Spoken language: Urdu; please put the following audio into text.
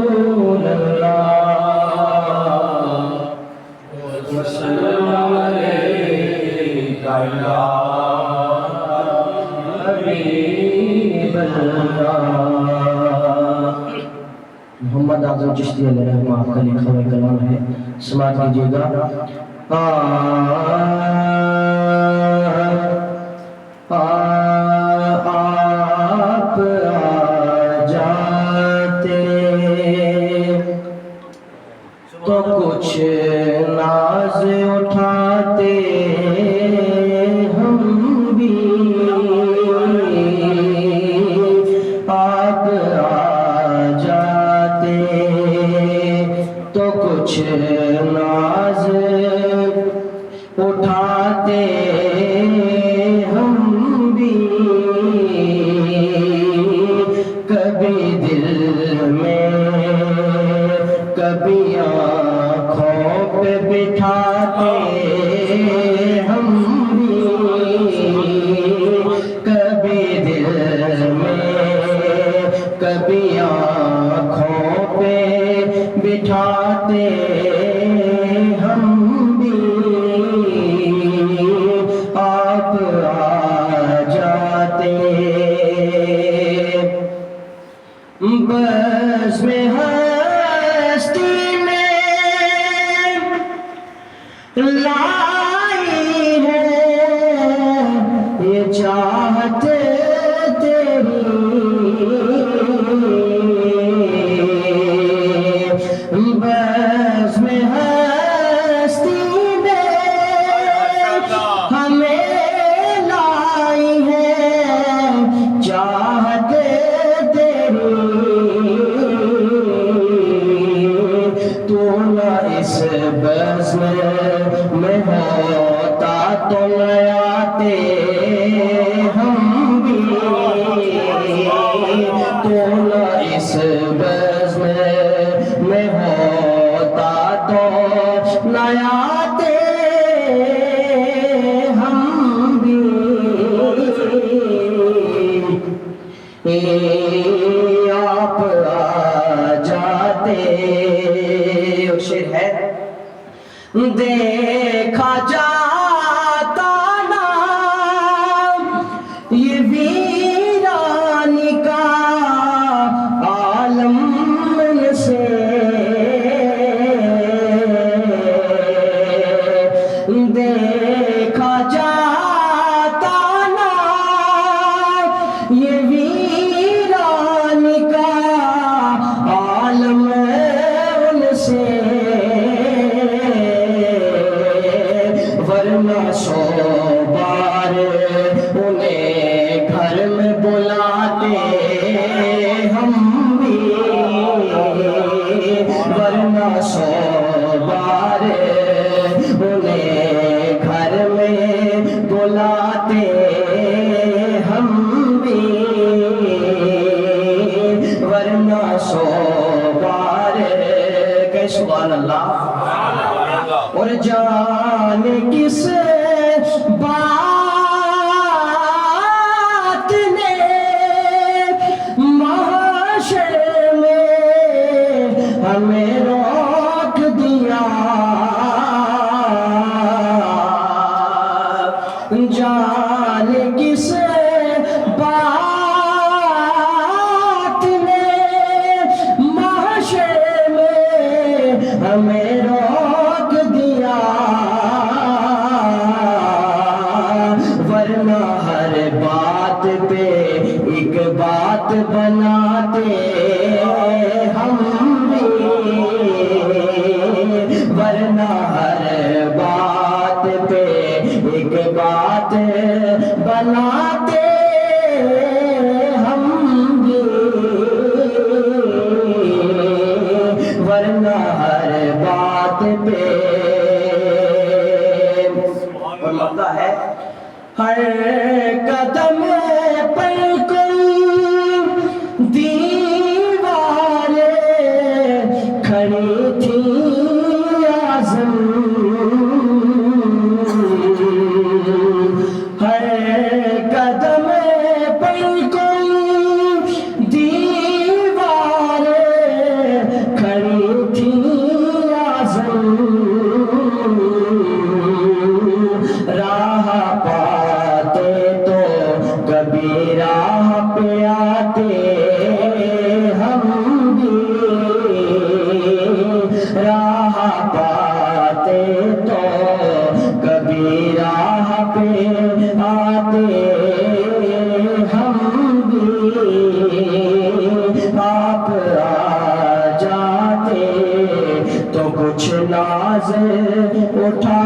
رسول اللہ وسلم علیک یا حبیب اللہ۔ محمد اعظم چشتی علیہ رحمہ آپ کا لکھا ہوا کلام ہے، سماعت کیجیے گا۔ آپ آ جاتے تو کچھ ناز اٹھاتے ہم بھی، آپ آ جاتے تو کچھ ناز اٹھاتے ہم بھی، کبھی دل میں کبھی آنکھوں پہ بٹھاتے ہم بھی، کبھی دل میں کبھی آنکھوں پہ بٹھاتے ہم بھی، آپ آ جاتے بس میں ہستی میں لائی ہے یہ چاہت تیری، بس میں ہستی میں ہمیں لائی ہے چاہت تیری، تو نہ اس بزم میں ہوتا تو نہ آتے ہم بھی، تو نہ اس بزم میں ہوتا تو نہ آتے ہم بھی، آپ آ جاتے۔ ایک شعر ہے، دیکھا جاتا نا یہ ویرانی کا عالم من سے، دیکھا جاتا نا یہ ویرانی کا عالم ان سے، ورنہ سو بار انہیں گھر میں بلاتے ہم بھی، ورنہ سو بار انہیں گھر میں بلاتے ہم بھی، ورنہ سو بار کہ سبحان اللہ۔ اور جانے کس بات نے محشر میں ہمیں روک دیا، جانے کس بات نے محشر میں ہمیں روک دیا، ورنہ ہر بات پہ ایک بات بناتے ہم بھی، ورنہ ہر بات پہ ایک بات بناتے ہم بھی، ورنہ ہر بات پہ۔ اور لگتا ہے ہر قدم پر کوئی دیواریں کھڑی تھی اعظم، ہر ہم بھی راہ پاتے تو کبھی راہ پہ آتے ہم بھی آپ آ جاتے تو کچھ ناز اٹھا